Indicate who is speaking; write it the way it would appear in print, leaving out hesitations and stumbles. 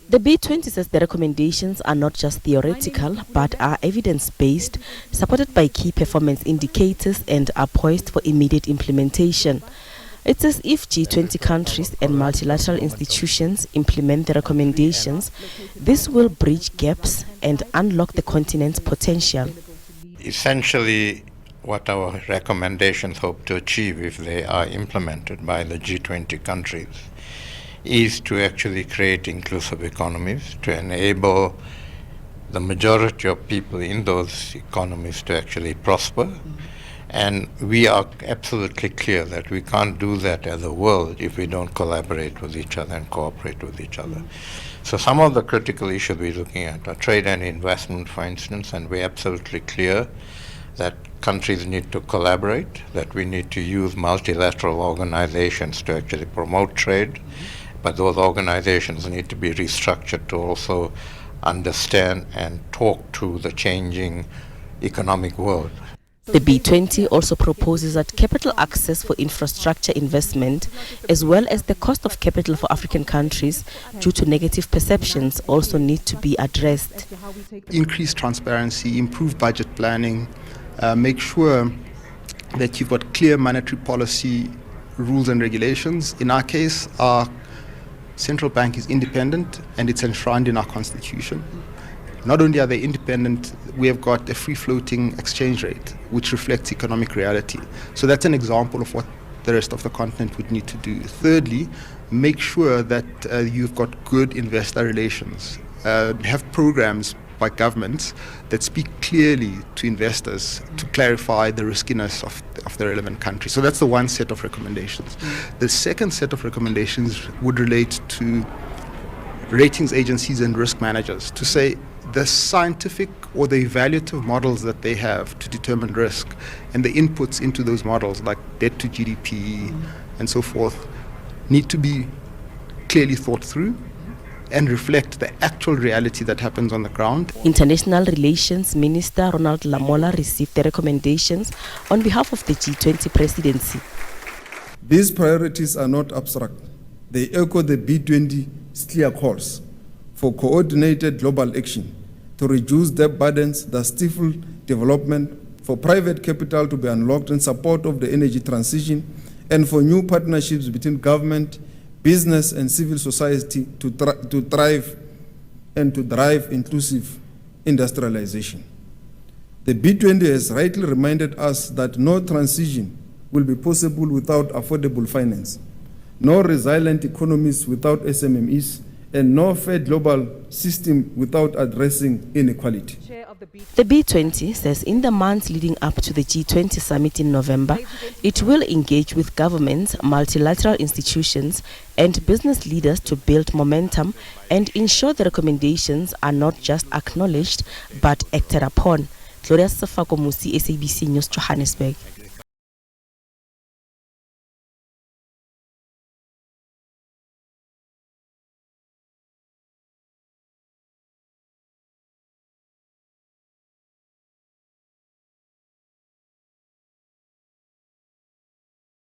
Speaker 1: The B20 says the recommendations are not just theoretical, but are evidence-based, supported by key performance indicators and are poised for immediate implementation. It says if G20 countries and multilateral institutions implement the recommendations, this will bridge gaps and unlock the continent's potential.
Speaker 2: Essentially, what our recommendations hope to achieve, if they are implemented by the G20 countries, is to actually create inclusive economies, to enable the majority of people in those economies to actually prosper. And we are absolutely clear that we can't do that as a world if we don't collaborate with each other and cooperate with each other. So some of the critical issues we're looking at are trade and investment, for instance, and we're absolutely clear that countries need to collaborate, that we need to use multilateral organizations to actually promote trade, but those organizations need to be restructured to also understand and talk to the changing economic world.
Speaker 1: The B20 also proposes that capital access for infrastructure investment, as well as the cost of capital for African countries due to negative perceptions, also need to be addressed.
Speaker 3: Increase transparency, improve budget planning, make sure that you've got clear monetary policy rules and regulations. In our case, our central bank is independent and it's enshrined in our constitution. Not only are they independent, we have got a free-floating exchange rate, which reflects economic reality. So that's an example of what the rest of the continent would need to do. Thirdly, make sure that you've got good investor relations. Have programs by governments that speak clearly to investors to clarify the riskiness of the relevant country. So that's the one set of recommendations. The second set of recommendations would relate to ratings agencies and risk managers to say the scientific or the evaluative models that they have to determine risk and the inputs into those models, like debt to GDP and so forth, need to be clearly thought through and reflect the actual reality that happens on the ground.
Speaker 1: International Relations Minister Ronald Lamola received the recommendations on behalf of the G20 Presidency.
Speaker 4: These priorities are not abstract. They echo the B20's clear calls for coordinated global action to reduce debt burdens that stifle development, for private capital to be unlocked in support of the energy transition, and for new partnerships between government, business and civil society to thrive and to drive inclusive industrialization. The B20 has rightly reminded us that no transition will be possible without affordable finance, no resilient economies without SMMEs, and no fair global system without addressing inequality.
Speaker 1: The B20 says in the months leading up to the G20 summit in November, it will engage with governments, multilateral institutions, and business leaders to build momentum and ensure the recommendations are not just acknowledged but acted upon. Gloria Safako Musi, SABC News, Johannesburg.